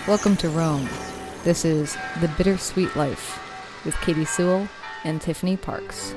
Welcome to Rome. This is The Bittersweet Life with Katie Sewell and Tiffany Parks.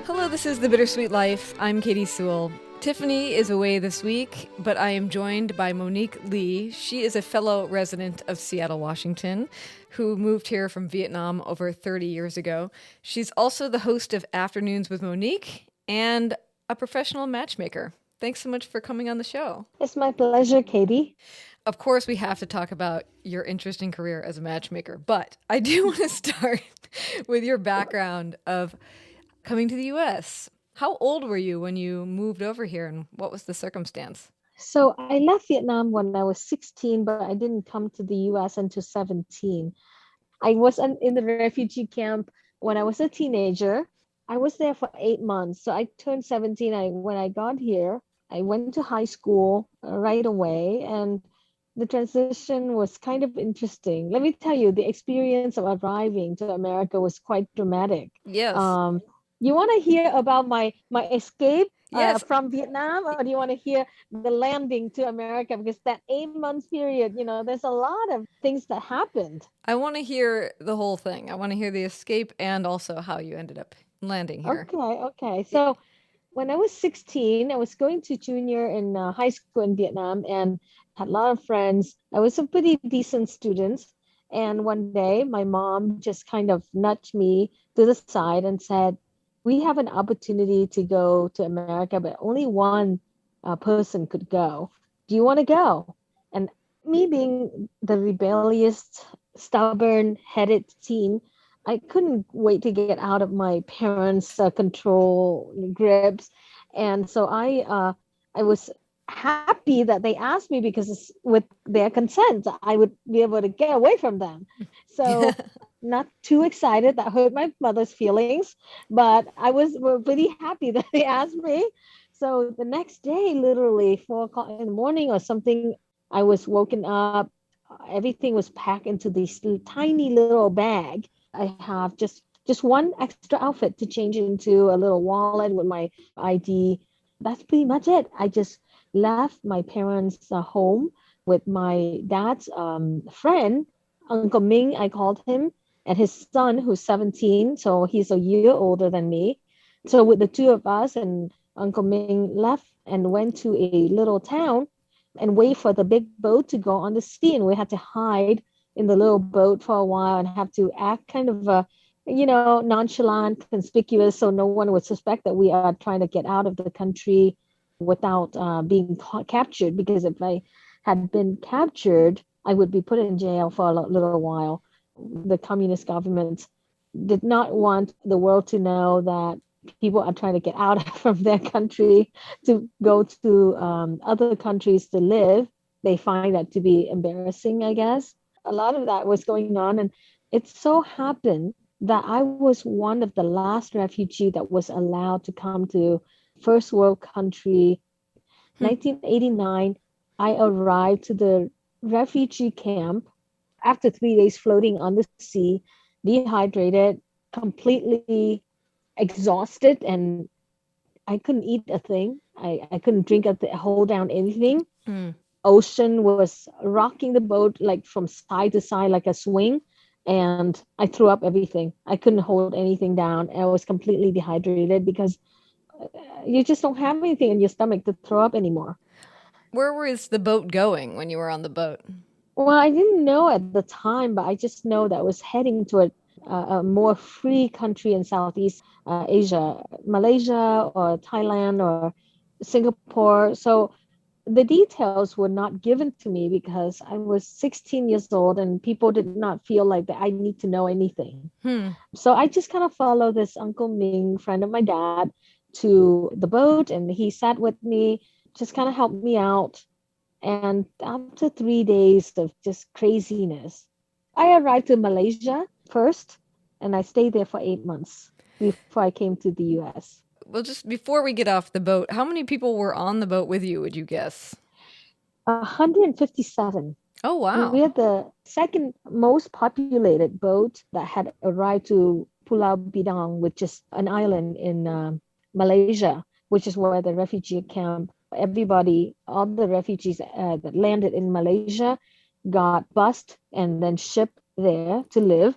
Hello, this is The Bittersweet Life. I'm Katie Sewell. Tiffany is away this week, but I am joined by Monique Lee. She is a fellow resident of Seattle, Washington, who moved here from Vietnam over 30 years ago. She's also the host of Afternoons with Monique and a professional matchmaker. Thanks so much for coming on the show. It's my pleasure, Katie. Of course, we have to talk about your interesting career as a matchmaker, but I do want to start with your background of coming to the U.S. How old were you when you moved over here, and what was the circumstance? So I left Vietnam when I was 16, but I didn't come to the US until 17. I was in the refugee camp when I was a teenager. I was there for 8 months. So I turned 17. When I got here, I went to high school right away, and the transition was kind of interesting. Let me tell you, the experience of arriving to America was quite dramatic. Yes. Um, you want to hear about my escape Yes. from Vietnam, or do you want to hear the landing to America? Because that 8 months period, there's a lot of things that happened. I want to hear the whole thing. I want to hear the escape and also how you ended up landing here. Okay. So when I was 16, I was going to junior in high school in Vietnam and had a lot of friends. I was a pretty decent student. And one day, my mom just kind of nudged me to the side and said, "We have an opportunity to go to America, but only one person could go. Do you want to go?" And me being the rebellious, stubborn-headed teen, I couldn't wait to get out of my parents' control grips, and so I was happy that they asked me because with their consent, I would be able to get away from them. So not too excited. That hurt my mother's feelings, but I was pretty happy that they asked me. So the next day, literally 4 o'clock in the morning or something, I was woken up. Everything was packed into this tiny little bag. I have just one extra outfit to change into, a little wallet with my ID. That's pretty much it. I just left my parents' home with my dad's friend, Uncle Ming, I called him, and his son, who's 17, so he's a year older than me. So with the two of us, and Uncle Ming left and went to a little town and wait for the big boat to go on the sea. And we had to hide in the little boat for a while and have to act kind of nonchalant, conspicuous, so no one would suspect that we are trying to get out of the country without being captured. Because if I had been captured, I would be put in jail for a little while. The communist government did not want the world to know that people are trying to get out from their country to go to other countries to live. They find that to be embarrassing, I guess. A lot of that was going on. And it so happened that I was one of the last refugees that was allowed to come to first world country. 1989, I arrived to the refugee camp after 3 days floating on the sea, dehydrated, completely exhausted, and I couldn't eat a thing. I couldn't drink hold down anything. Ocean was rocking the boat like from side to side like a swing, and I threw up everything. I couldn't hold anything down. I was completely dehydrated because you just don't have anything in your stomach to throw up anymore. Where was the boat going when you were on the boat? Well, I didn't know at the time, but I just know that I was heading to a more free country in Southeast Asia, Malaysia or Thailand or Singapore. So the details were not given to me because I was 16 years old and people did not feel like that I need to know anything. So I just kind of followed this Uncle Ming, friend of my dad, to the boat, and he sat with me, just kind of helped me out. And after 3 days of just craziness, I arrived to Malaysia first, and I stayed there for 8 months before I came to the US. Well, just before we get off the boat, how many people were on the boat with you, would you guess? 157. Oh, wow. We are the second most populated boat that had arrived to Pulau Bidang, which is an island in Malaysia, which is where the refugee camp everybody, all the refugees that landed in Malaysia got bused and then shipped there to live.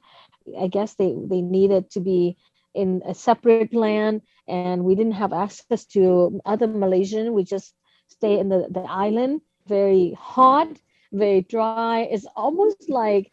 I guess they needed to be in a separate land, and we didn't have access to other Malaysian. We just stay in the island, very hot, very dry. It's almost like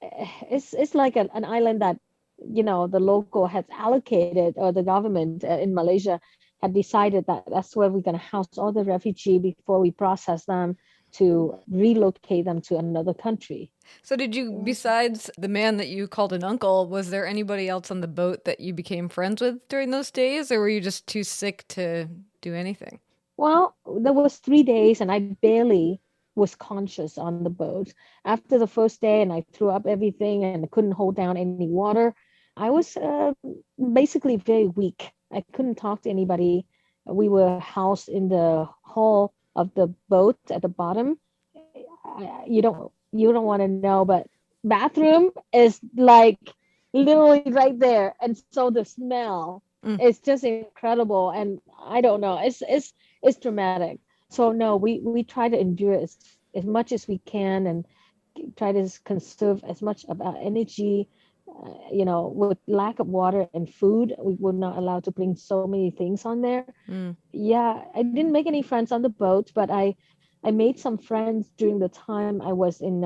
it's like an island that the local has allocated, or the government in Malaysia had decided that that's where we're going to house all the refugee before we process them to relocate them to another country. So did you, besides the man that you called an uncle, was there anybody else on the boat that you became friends with during those days, or were you just too sick to do anything? Well, there was 3 days and I barely was conscious on the boat. After the first day and I threw up everything and I couldn't hold down any water, I was basically very weak. I couldn't talk to anybody. We were housed in the hall of the boat at the bottom. You don't want to know, but bathroom is like literally right there, and so the smell is just incredible. And I don't know, it's dramatic. So no, we try to endure as much as we can, and try to conserve as much of our energy. With lack of water and food, we were not allowed to bring so many things on there. Yeah, I didn't make any friends on the boat, but I made some friends during the time I was in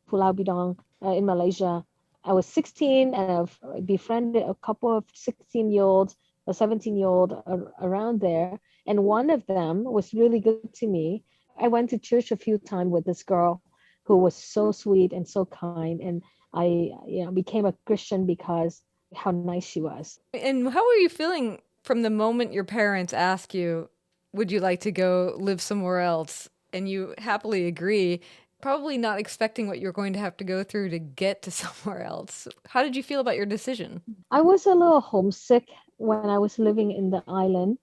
Pulau Bidong in Malaysia. I was 16 and I've befriended a couple of 16-year-olds or 17-year-old around there. And one of them was really good to me. I went to church a few times with this girl who was so sweet and so kind. And I became a Christian because how nice she was. And how were you feeling from the moment your parents ask you, would you like to go live somewhere else? And you happily agree, probably not expecting what you're going to have to go through to get to somewhere else. How did you feel about your decision? I was a little homesick when I was living in the island,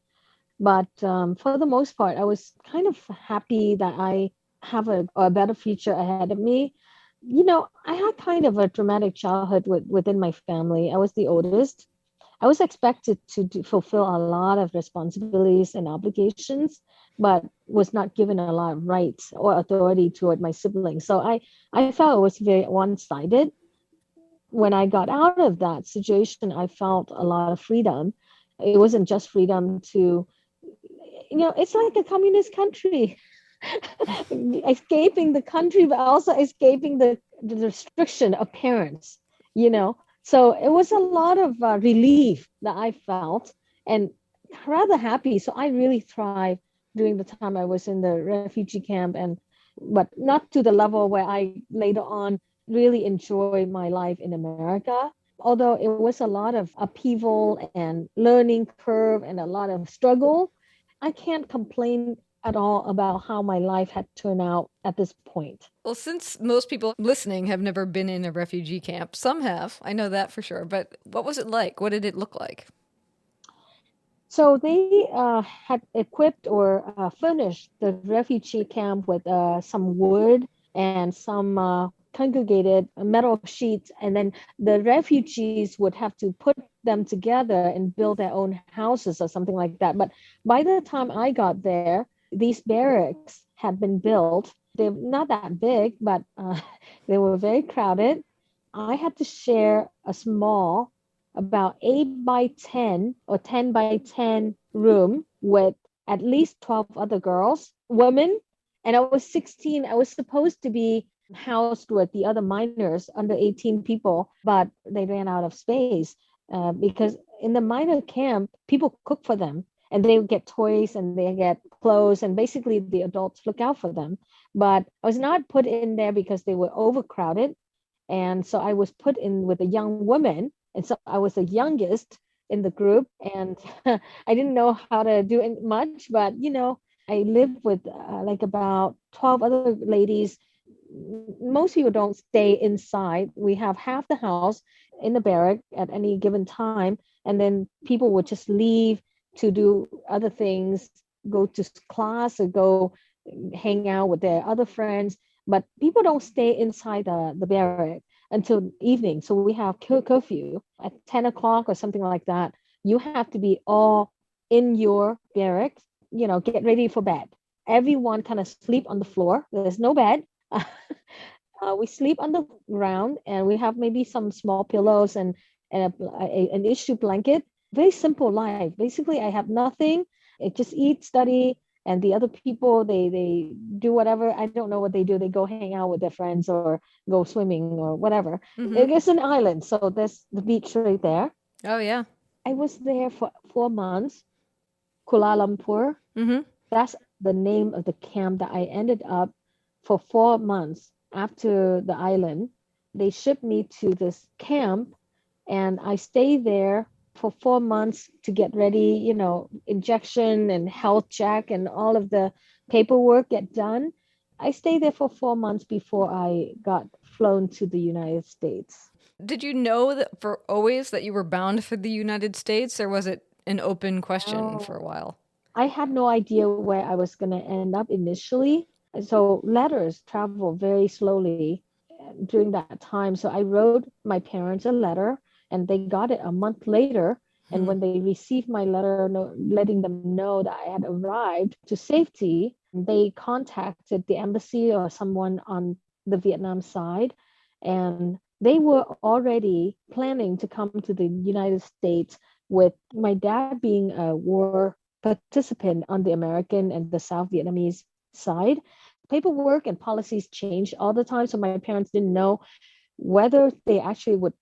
but for the most part, I was kind of happy that I have a better future ahead of me. I had kind of a traumatic childhood within my family. I was the oldest. I was expected to fulfill a lot of responsibilities and obligations, but was not given a lot of rights or authority toward my siblings. So I felt it was very one-sided. When I got out of that situation, I felt a lot of freedom. It wasn't just freedom to, it's like a communist country. Escaping the country, but also escaping the restriction of parents, So it was a lot of relief that I felt, and rather happy. So I really thrived during the time I was in the refugee camp, but not to the level where I later on really enjoyed my life in America. Although it was a lot of upheaval and learning curve and a lot of struggle, I can't complain at all about how my life had turned out at this point. Well, since most people listening have never been in a refugee camp, some have, I know that for sure. But what was it like? What did it look like? So they had equipped or furnished the refugee camp with some wood and some congregated metal sheets, and then the refugees would have to put them together and build their own houses or something like that. But by the time I got there, these barracks had been built. They're not that big, but they were very crowded. I had to share a small, about 8 by 10 or 10 by 10 room with at least 12 other girls, women. And I was 16. I was supposed to be housed with the other minors, under 18 people, but they ran out of space because in the minor camp, people cook for them and they get toys and they get clothes, and basically the adults look out for them. But I was not put in there because they were overcrowded. And so I was put in with a young woman. And so I was the youngest in the group, and I didn't know how to do much, but I lived with like about 12 other ladies. Most people don't stay inside. We have half the house in the barrack at any given time, and then people would just leave to do other things, go to class or go hang out with their other friends. But people don't stay inside the barrack until evening. So we have curfew at 10 o'clock or something like that. You have to be all in your barracks, get ready for bed. Everyone kind of sleep on the floor. There's no bed. We sleep on the ground, and we have maybe some small pillows and an issue blanket. Very simple life. Basically, I have nothing. I just eat, study, and the other people they do whatever. I don't know what they do. They go hang out with their friends or go swimming or whatever. Mm-hmm. It's an island, so there's the beach right there. Oh, yeah. I was there for 4 months. Kuala Lumpur. Mm-hmm. That's the name of the camp that I ended up for 4 months after the island. They shipped me to this camp, and I stayed there for 4 months to get ready, injection and health check and all of the paperwork get done. I stayed there for 4 months before I got flown to the United States. Did you know that for always that you were bound for the United States, or was it an open question for a Oh, while? I had no idea where I was going to end up initially. So letters travel very slowly during that time. So I wrote my parents a letter, and they got it a month later. And Hmm. when they received my letter letting them know that I had arrived to safety, they contacted the embassy or someone on the Vietnam side. And they were already planning to come to the United States, with my dad being a war participant on the American and the South Vietnamese side. Paperwork and policies change all the time. So my parents didn't know whether they actually would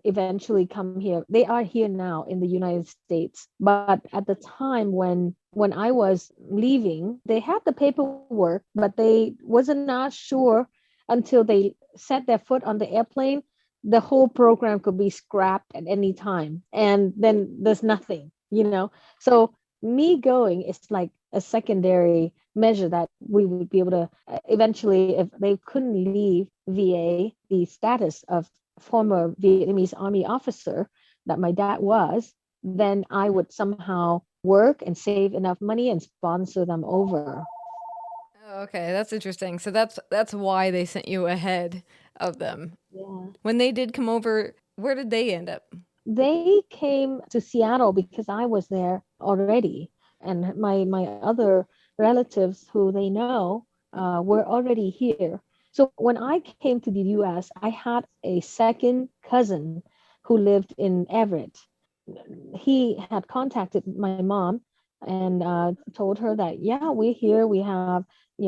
eventually come here. They are here now in the United States. But at the time when I was leaving, they had the paperwork, but they wasn't not sure until they set their foot on the airplane. The whole program could be scrapped at any time. And then there's nothing. So me going is like a secondary measure that we would be able to eventually, if they couldn't leave VA, the status of former Vietnamese army officer that my dad was, then I would somehow work and save enough money and sponsor them over. Oh, okay, that's interesting. So that's why they sent you ahead of them. Yeah. When they did come over, where did they end up? They came to Seattle because I was there already, and my other relatives who they know were already here. So when I came to the U.S., I had a second cousin who lived in Everett. He had contacted my mom and told her that, yeah, we're here, we have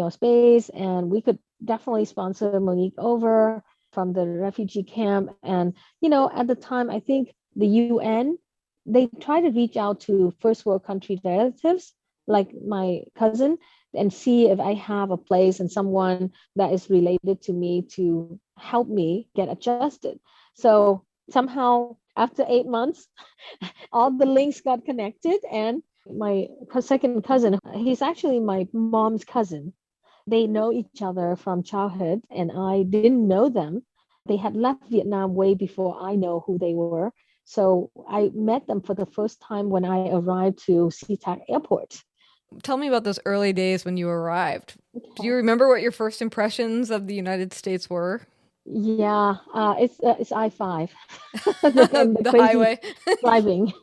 space, and we could definitely sponsor Monique over from the refugee camp. And at the time, I think the UN, they try to reach out to first world country relatives like my cousin and see if I have a place and someone that is related to me to help me get adjusted. So somehow after 8 months, all the links got connected, and my second cousin, he's actually my mom's cousin. They know each other from childhood, and I didn't know them. They had left Vietnam way before I know who they were. So I met them for the first time when I arrived to SeaTac Airport. Tell me about those early days when you arrived. Do you Okay. remember what your first impressions of the United States were? Yeah, it's I-5 and the The crazy highway. driving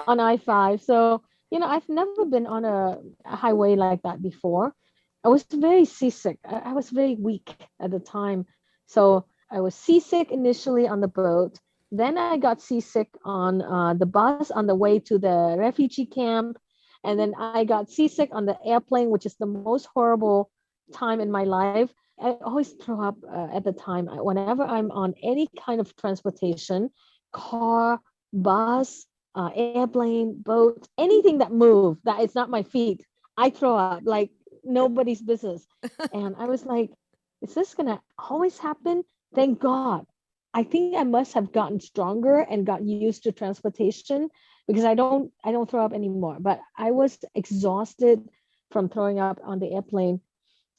on I-5. So, I've never been on a highway like that before. I was very seasick. I was very weak at the time. So I was seasick initially on the boat. Then I got seasick on the bus on the way to the refugee camp. And then I got seasick on the airplane, which is the most horrible time in my life. I always throw up at the time. Whenever I'm on any kind of transportation, car, bus, airplane, boat, anything that moves that is not my feet, I throw up like nobody's business. And I was like, is this gonna always happen? Thank God. I think I must have gotten stronger and got used to transportation because I don't throw up anymore. But I was exhausted from throwing up on the airplane.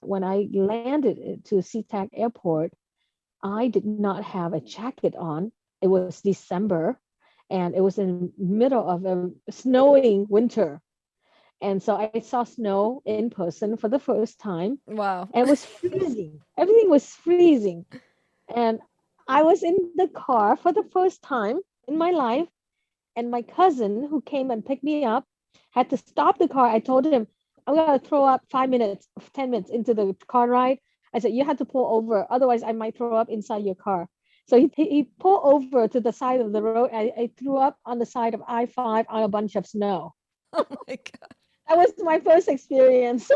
When I landed to SeaTac Airport, I did not have a jacket on. It was December, and it was in middle of a snowing winter. And so I saw snow in person for the first time. Wow. And it was freezing. Everything was freezing. And I was in the car for the first time in my life. And my cousin who came and picked me up had to stop the car. I told him, I'm gonna throw up 5 minutes, 10 minutes into the car ride. I said, you have to pull over, otherwise I might throw up inside your car. So he pulled over to the side of the road. I threw up on the side of I-5 on a bunch of snow. Oh my God. That was my first experience.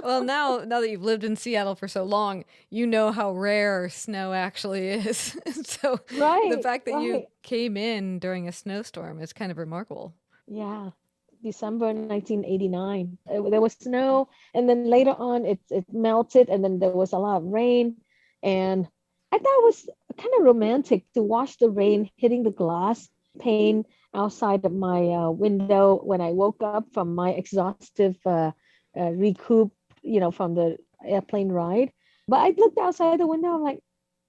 Well, now that you've lived in Seattle for so long, you know how rare snow actually is. So the Right, fact that you right. came in during a snowstorm is kind of remarkable. Yeah. December 1989. There was snow, and then later on it melted, and then there was a lot of rain. And I thought it was kind of romantic to watch the rain hitting the glass pane outside of my window when I woke up from my exhaustive recoup, from the airplane ride. But I looked outside the window, I'm like,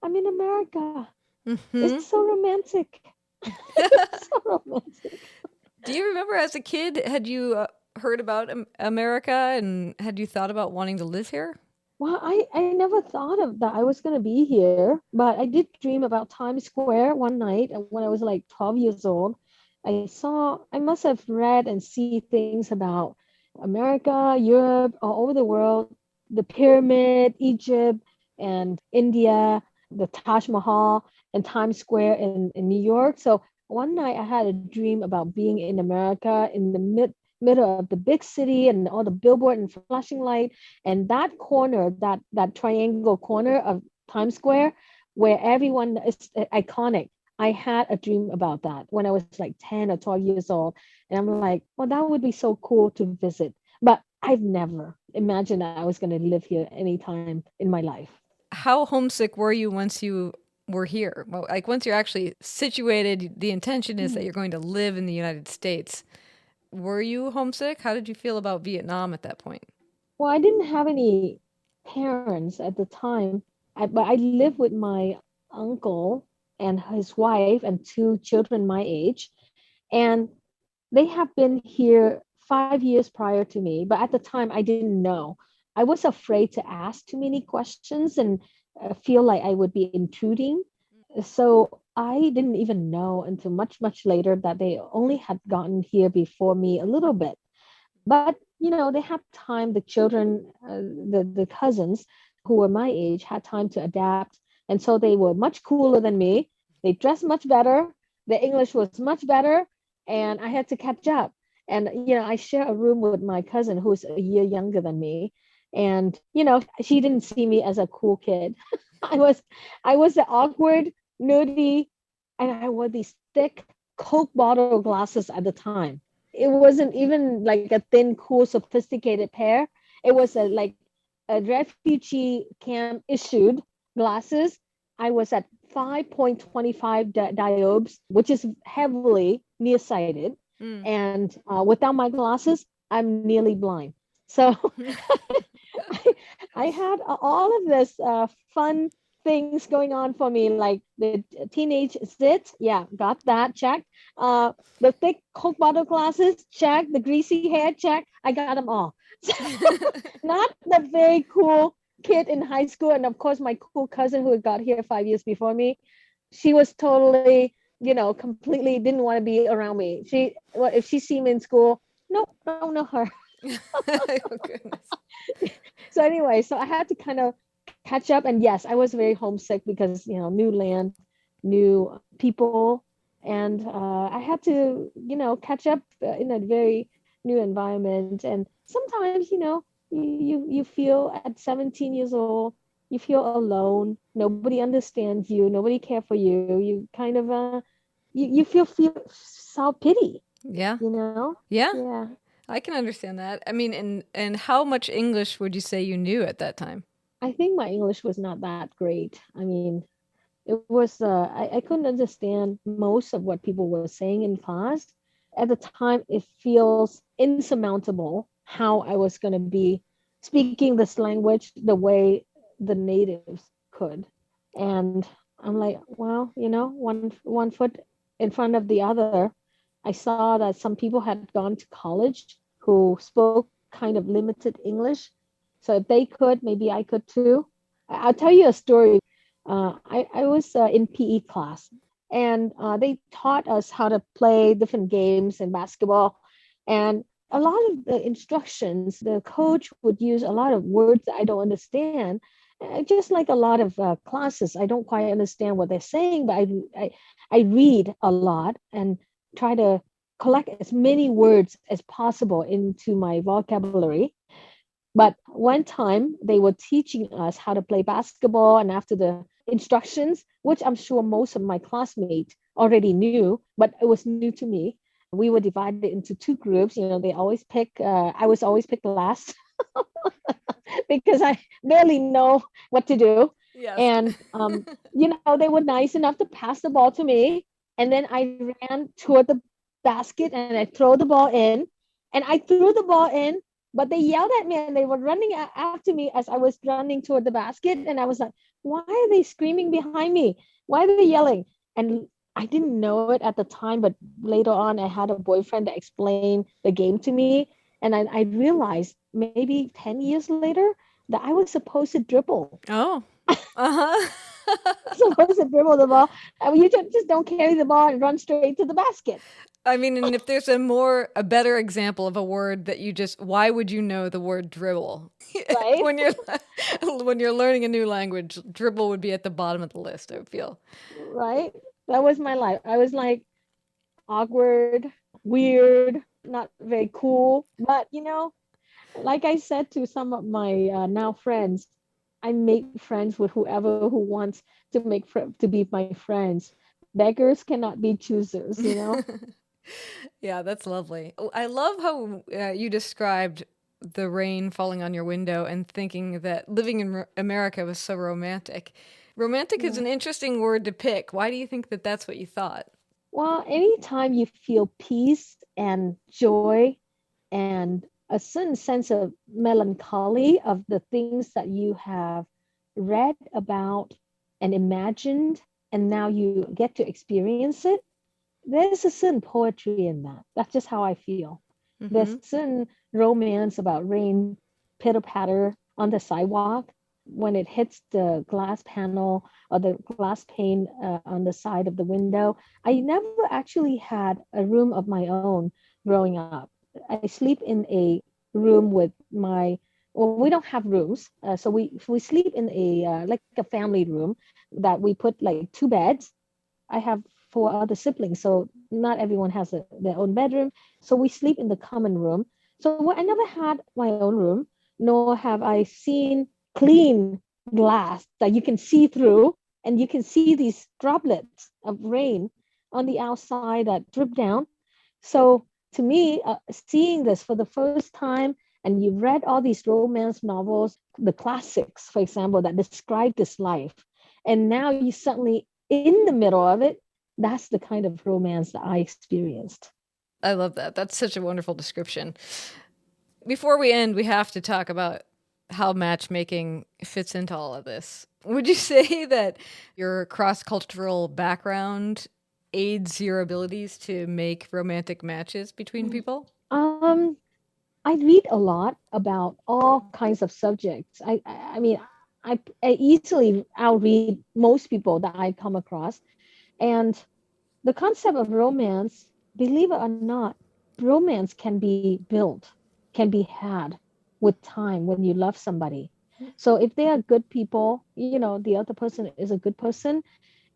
I'm in America. Hmm. It's so romantic. It's so romantic. Do you remember as a kid, had you heard about America and had you thought about wanting to live here? Well, I never thought of that I was going to be here, but I did dream about Times Square one night when I was like 12 years old. I must have read and see things about America, Europe, all over the world, the pyramid, Egypt, and India, the Taj Mahal, and Times Square in New York. So one night I had a dream about being in America in the middle of the big city and all the billboard and flashing light, and that corner, that triangle corner of Times Square, where everyone is iconic. I had a dream about that when I was like 10 or 12 years old. And I'm like, well, that would be so cool to visit. But I've never imagined that I was going to live here anytime in my life. How homesick were you once you were here? Well, like once you're actually situated, the intention is that Hmm. you're going to live in the United States. Were you homesick? How did you feel about Vietnam at that point? Well, I didn't have any parents at the time, but I lived with my uncle and his wife and two children my age. And they have been here 5 years prior to me, but at the time I didn't know. I was afraid to ask too many questions and feel like I would be intruding. So I didn't even know until much, much later that they only had gotten here before me a little bit. But they had time. The children, the cousins who were my age, had time to adapt, and so they were much cooler than me. They dressed much better. The English was much better, and I had to catch up. And I share a room with my cousin who's a year younger than me, and she didn't see me as a cool kid. I was, I was the awkward, nerdy, and I wore these thick Coke bottle glasses at the time. It wasn't even like a thin, cool, sophisticated pair. It was a refugee camp issued glasses. I was at 5.25 diopters, which is heavily nearsighted. Mm. And without my glasses, I'm nearly blind. So I, I had all of this fun things going on for me, like the teenage zit. Yeah, got that, check. The thick Coke bottle glasses, check. The greasy hair, check. I got them all. Not the very cool kid in high school. And of course, my cool cousin who got here 5 years before me, she was totally, completely didn't want to be around me. Well, if she see me in school, nope, don't know her. Oh goodness. So anyway, so I had to kind of catch up. And yes, I was very homesick because new land, new people, and I had to catch up in a very new environment. And sometimes you feel at 17 years old, you feel alone. Nobody understands you. Nobody care for you. You kind of you feel self pity. Yeah. You know? Yeah. Yeah. I can understand that. I mean, and how much English would you say you knew at that time? I think my English was not that great. I mean, it was I couldn't understand most of what people were saying in class. At the time, it feels insurmountable how I was going to be speaking this language the way the natives could. And I'm like, well, one foot in front of the other. I saw that some people had gone to college who spoke kind of limited English. So if they could, maybe I could too. I'll tell you a story. I was in PE class, and they taught us how to play different games in basketball. And a lot of the instructions, the coach would use a lot of words that I don't understand. Just like a lot of classes, I don't quite understand what they're saying, but I read a lot and try to collect as many words as possible into my vocabulary. But one time they were teaching us how to play basketball, and after the instructions, which I'm sure most of my classmates already knew, but it was new to me. We were divided into two groups. They always pick, I was always picked last because I barely know what to do. Yes. And, they were nice enough to pass the ball to me. And then I ran toward the basket and I throw the ball in. And I threw the ball in, but they yelled at me and they were running after me as I was running toward the basket. And I was like, why are they screaming behind me? Why are they yelling? And I didn't know it at the time, but later on, I had a boyfriend that explained the game to me. And I realized maybe 10 years later that I was supposed to dribble. Oh. Uh-huh. Supposed to dribble the ball. I mean, you just don't carry the ball and run straight to the basket. I mean, and if there's a better example of a word that why would you know the word dribble? Right? when you're learning a new language, dribble would be at the bottom of the list, I feel. Right? That was my life. I was like awkward, weird, not very cool. But, like I said to some of my now friends, I make friends with whoever who wants to be my friends. Beggars cannot be choosers. Yeah, that's lovely. Oh, I love how you described the rain falling on your window and thinking that living in America was so romantic. Romantic is Yeah. an interesting word to pick. Why do you think that that's what you thought? Well, anytime you feel peace and joy and a certain sense of melancholy of the things that you have read about and imagined, and now you get to experience it, there's a certain poetry in that. That's just how I feel. There's Mm-hmm. certain romance about rain pitter patter on the sidewalk when it hits the glass panel or the glass pane on the side of the window. I never actually had a room of my own growing up. I sleep in a room with well, we don't have rooms, so we sleep in a like a family room that we put like two beds. I have four other siblings, so not everyone has their own bedroom. So we sleep in the common room. So I never had my own room, nor have I seen clean glass that you can see through, and you can see these droplets of rain on the outside that drip down. So to me, seeing this for the first time, and you've read all these romance novels, the classics, for example, that describe this life, and now you suddenly in the middle of it, that's the kind of romance that I experienced. I love that. That's such a wonderful description. Before we end, we have to talk about how matchmaking fits into all of this. Would you say that your cross-cultural background aids your abilities to make romantic matches between people? Um, I read a lot about all kinds of subjects. I mean, I easily outread most people that I come across. And the concept of romance, believe it or not, romance can be built, can be had with time when you love somebody. So if they are good people, the other person is a good person,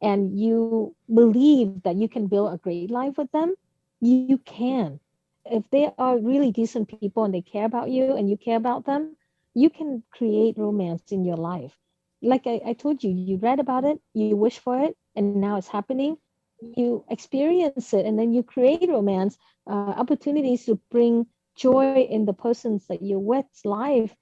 and you believe that you can build a great life with them, you can. If they are really decent people and they care about you and you care about them, you can create romance in your life. Like I told you, you read about it, you wish for it, and now it's happening. You experience it, and then you create romance, opportunities to bring joy in the persons that you're with's life.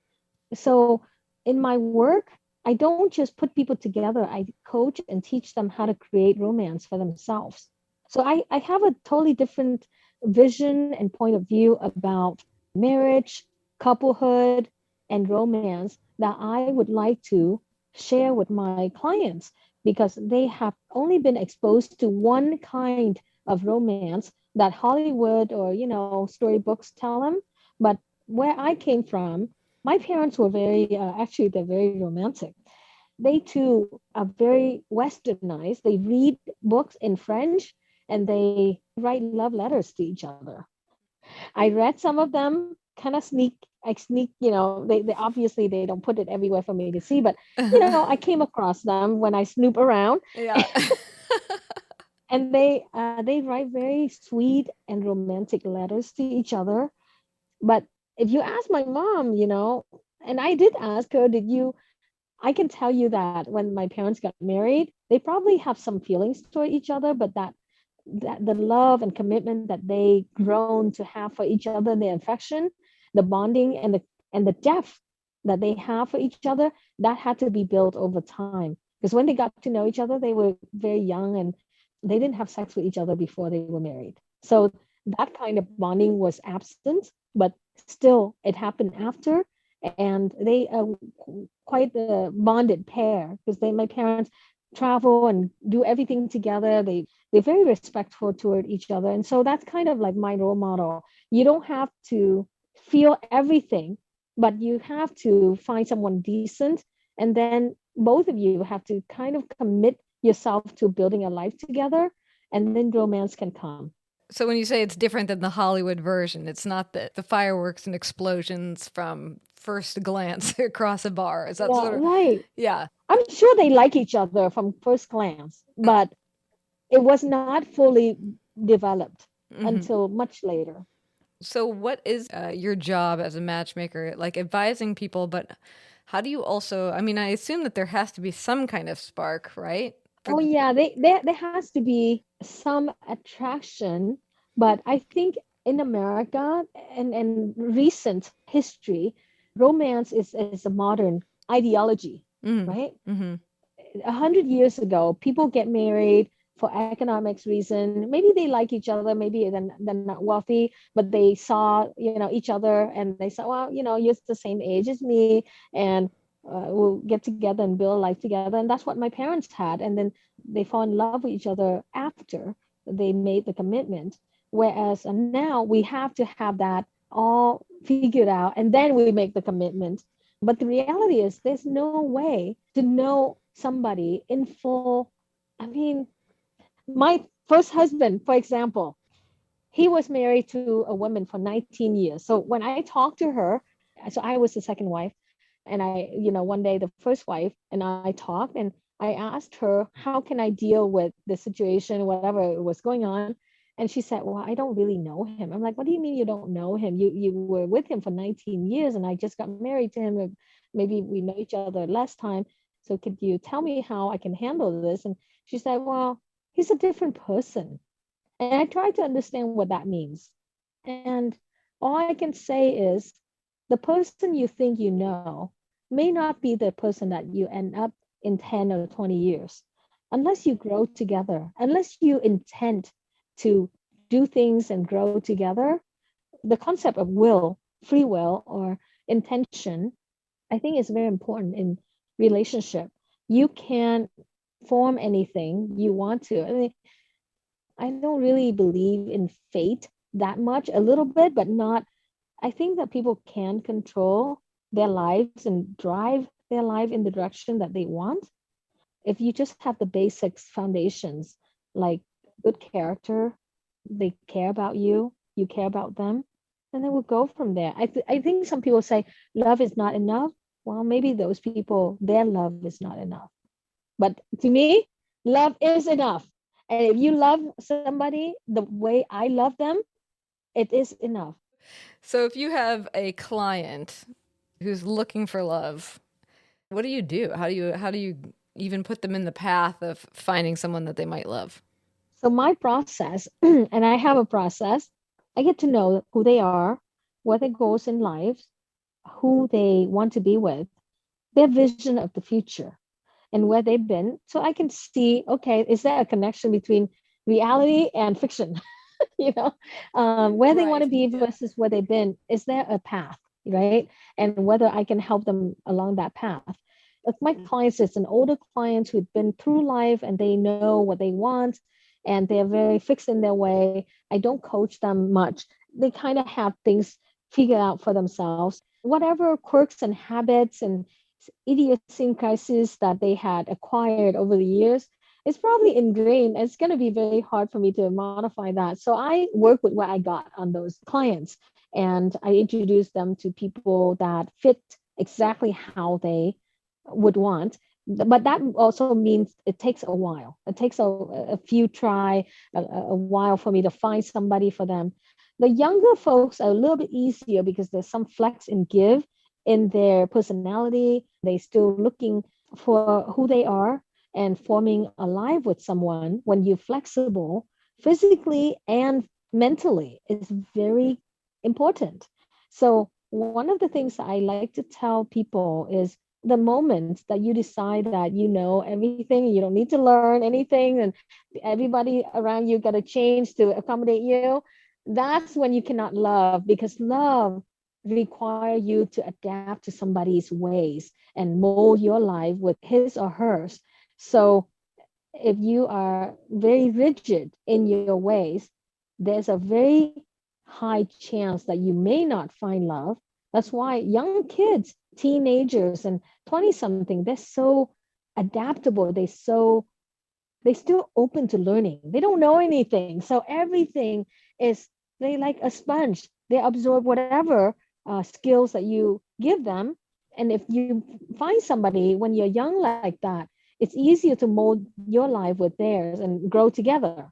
So in my work, I don't just put people together. I coach and teach them how to create romance for themselves. So I have a totally different vision and point of view about marriage, couplehood, and romance that I would like to share with my clients because they have only been exposed to one kind of romance that Hollywood or, storybooks tell them. But where I came from, my parents were actually, they're very romantic. They too are very westernized. They read books in French and they write love letters to each other. I read some of them, kind of sneak, they obviously they don't put it everywhere for me to see, but I came across them when I snoop around. Yeah. And they write very sweet and romantic letters to each other. But if you ask my mom, and I did ask her, I can tell you that when my parents got married, they probably have some feelings toward each other, but that the love and commitment that they grown to have for each other, the affection, the bonding, and the depth that they have for each other, that had to be built over time. Because when they got to know each other, they were very young and they didn't have sex with each other before they were married. So that kind of bonding was absent, but still it happened after. And they quite a bonded pair because my parents travel and do everything together. They're very respectful toward each other. And so that's kind of like my role model. You don't have to feel everything, but you have to find someone decent. And then both of you have to kind of commit yourself to building a life together. And then romance can come. So when you say it's different than the Hollywood version, it's not the fireworks and explosions from first glance across a bar. Is that Yeah, sort of, right. yeah. I'm sure they like each other from first glance, but it was not fully developed Hmm. until much later. So what is your job as a matchmaker? Like advising people, but how do you also, I mean, I assume that there has to be some kind of spark, right? Oh yeah, there has to be some attraction, but I think in America and recent history, romance is a modern ideology, Mm. right? Hmm. 100 years ago, people get married for economics reason. Maybe they like each other, maybe they're not wealthy, but they saw each other and they said, well, you're the same age as me, and we'll get together and build life together. And that's what my parents had. And then they fall in love with each other after they made the commitment. Whereas now we have to have that all figured out, and then we make the commitment. But the reality is, there's no way to know somebody in full. I mean, my first husband, for example, he was married to a woman for 19 years. So when I talked to her, so I was the second wife, and one day the first wife and I talked, and I asked her, how can I deal with the situation, whatever was going on? And she said, well, I don't really know him. I'm like, what do you mean you don't know him? You were with him for 19 years, and I just got married to him. Maybe we know each other less time. So could you tell me how I can handle this? And she said, well, he's a different person. And I try to understand what that means. And all I can say is the person you think you know may not be the person that you end up in 10 or 20 years. Unless you grow together, unless you intend to do things and grow together, the concept of free will, or intention, I think is very important in relationship. You can form anything you want to. I mean, I don't really believe in fate that much, a little bit, but not. I think that people can control their lives and drive their life in the direction that they want. If you just have the basics foundations, like good character, they care about you, you care about them, and then we'll go from there. I think some people say love is not enough. Well, maybe those people, their love is not enough. But to me, love is enough. And if you love somebody the way I love them, it is enough. So if you have a client who's looking for love, what do you do? How do you even put them in the path of finding someone that they might love? So my process, and I have a process, I get to know who they are, what their goals in life, who they want to be with, their vision of the future, and where they've been. So I can see, okay, is there a connection between reality and fiction? you know, where they want Right. to be Yeah. versus where they've been. Is there a path, right? And whether I can help them along that path. Like my clients, it's an older clients who've been through life and they know what they want, and they're very fixed in their way. I don't coach them much. They kind of have things figured out for themselves. Whatever quirks and habits and idiosyncrasies that they had acquired over the years, it's probably ingrained. It's going to be very hard for me to modify that. So I work with what I got on those clients, and I introduce them to people that fit exactly how they would want. But that also means it takes a while. It takes a few try, a while for me to find somebody for them. The younger folks are a little bit easier because there's some flex and give in their personality. They still looking for who they are, and forming a life with someone when you're flexible physically and mentally is very important. So one of the things I like to tell people is the moment that you decide that you know everything, you don't need to learn anything, and everybody around you got to change to accommodate you, that's when you cannot love, because love require you to adapt to somebody's ways and mold your life with his or hers. So if you are very rigid in your ways, there's a very high chance that you may not find love. That's why young kids, teenagers, and 20 something, they're so adaptable. They still open to learning. They don't know anything. So everything is, they like a sponge. They absorb whatever skills that you give them. And if you find somebody when you're young like that, it's easier to mold your life with theirs and grow together.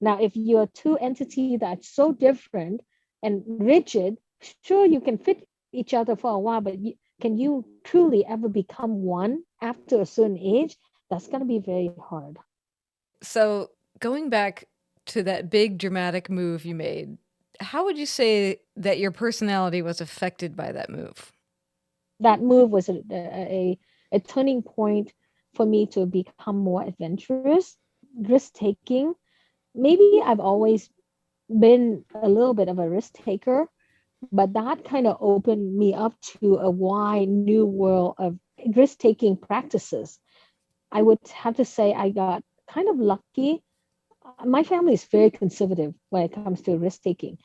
Now, if you're two entities that's so different and rigid, sure, you can fit each other for a while, but can you truly ever become one after a certain age? That's going to be very hard. So, going back to that big dramatic move you made, how would you say that your personality was affected by that move? That move was a turning point for me to become more adventurous, risk taking. Maybe I've always been a little bit of a risk taker, but that kind of opened me up to a wide new world of risk taking practices. I would have to say I got kind of lucky. My family is very conservative when it comes to risk taking,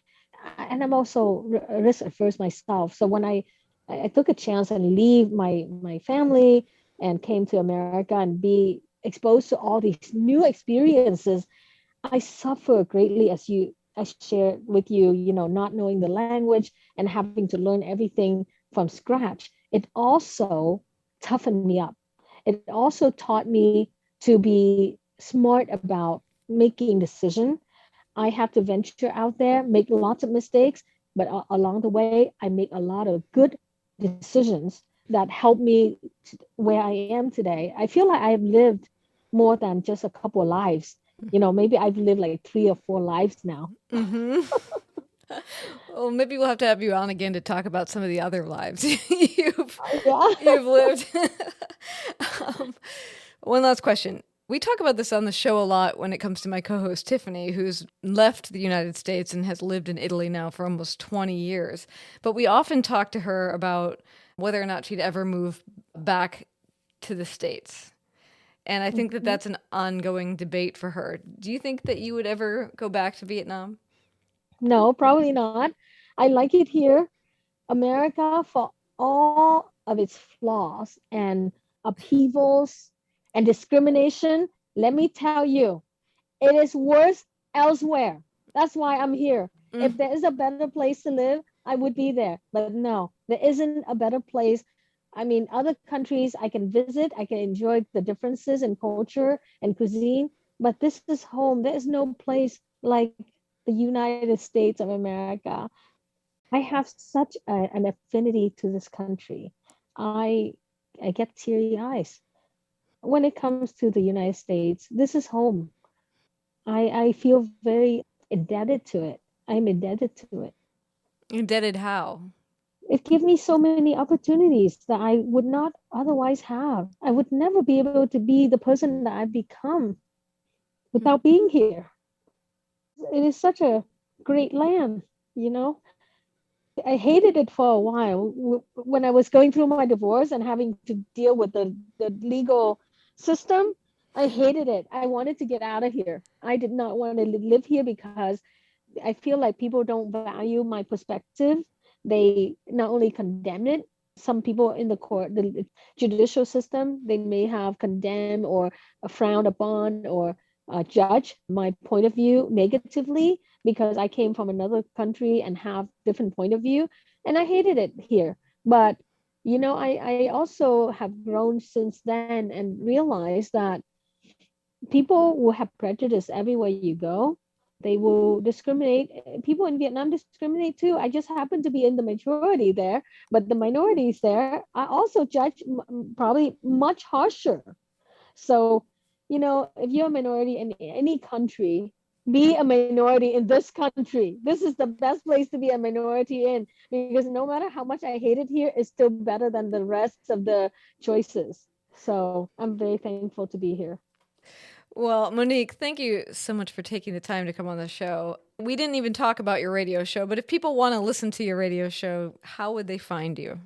and I'm also risk averse myself. So when I took a chance and leave my family and came to America and be exposed to all these new experiences, I suffer greatly, as I shared with you, not knowing the language and having to learn everything from scratch. It also toughened me up. It also taught me to be smart about making decisions. I have to venture out there, make lots of mistakes, but along the way, I make a lot of good decisions that help me where I am today. I feel like I have lived more than just a couple of lives. Maybe I've lived like 3 or 4 lives now. Mm-hmm. Well, maybe we'll have to have you on again to talk about some of the other lives Yeah. you've lived. um, one last question. We talk about this on the show a lot when it comes to my co-host Tiffany, who's left the United States and has lived in Italy now for almost 20 years. But we often talk to her about whether or not she'd ever move back to the States. And I think that Mhm. that's an ongoing debate for her. Do you think that you would ever go back to Vietnam? No, probably not. I like it here. America, for all of its flaws and upheavals and discrimination, let me tell you, it is worse elsewhere. That's why I'm here. If Mm. there is a better place to live, I would be there. But no, there isn't a better place. I mean, other countries I can visit, I can enjoy the differences in culture and cuisine, but this is home. There is no place like the United States of America. I have such an affinity to this country. I I get teary eyes when it comes to the United States. This is home. I feel very indebted to it. I'm indebted to it. Indebted how? It gives me so many opportunities that I would not otherwise have. I would never be able to be the person that I've become without being here. It is such a great land, you know. I hated it for a while when I was going through my divorce and having to deal with the legal system. I hated it. I wanted to get out of here. I did not want to live here because I feel like people don't value my perspective. They not only condemn it, some people in the court, the judicial system, they may have condemned or frowned upon or judged my point of view negatively because I came from another country and have different point of view, and I hated it here. But I also have grown since then and realized that people will have prejudice everywhere you go. They will discriminate. People in Vietnam discriminate too. I just happen to be in the majority there, but the minorities there are also judged probably much harsher. So, if you're a minority in any country, be a minority in this country. This is the best place to be a minority in, because no matter how much I hate it here, it's still better than the rest of the choices. So I'm very thankful to be here. Well, Monique, thank you so much for taking the time to come on the show. We didn't even talk about your radio show, but if people want to listen to your radio show, how would they find you?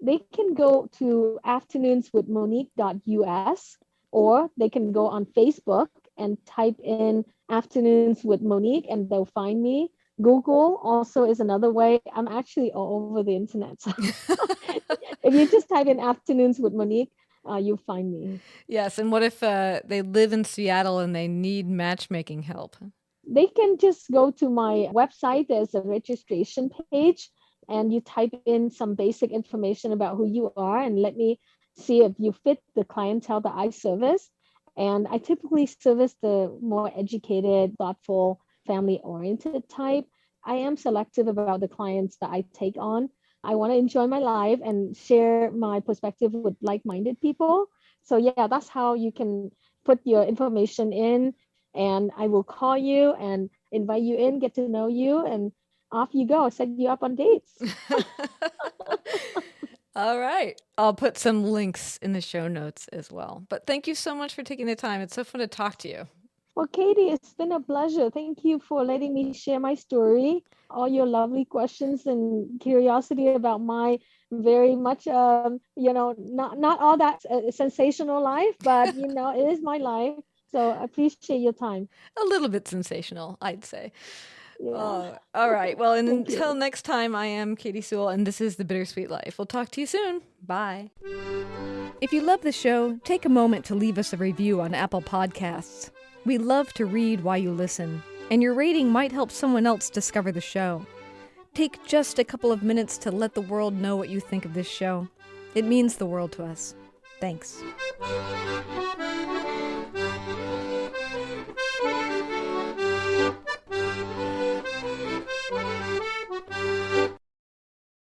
They can go to afternoonswithmonique.us, or they can go on Facebook and type in Afternoons with Monique and they'll find me. Google also is another way. I'm actually all over the internet. So if you just type in Afternoons with Monique, you'll find me. Yes, and what if they live in Seattle and they need matchmaking help? They can just go to my website. There's a registration page, and you type in some basic information about who you are and let me see if you fit the clientele that I service. And I typically service the more educated, thoughtful, family-oriented type. I am selective about the clients that I take on. I want to enjoy my life and share my perspective with like-minded people. So yeah, that's how you can put your information in, and I will call you and invite you in, get to know you, and off you go, set you up on dates. All right. I'll put some links in the show notes as well. But thank you so much for taking the time. It's so fun to talk to you. Well, Katie, it's been a pleasure. Thank you for letting me share my story, all your lovely questions and curiosity about my very much, not all that sensational life, but, it is my life. So I appreciate your time. A little bit sensational, I'd say. Yeah. All right. Well, and Thank until you. next time, I am Katie Sewell, and this is The Bittersweet Life. We'll talk to you soon. Bye. If you love the show, take a moment to leave us a review on Apple Podcasts. We love to read while you listen, and your rating might help someone else discover the show. Take just a couple of minutes to let the world know what you think of this show. It means the world to us. Thanks.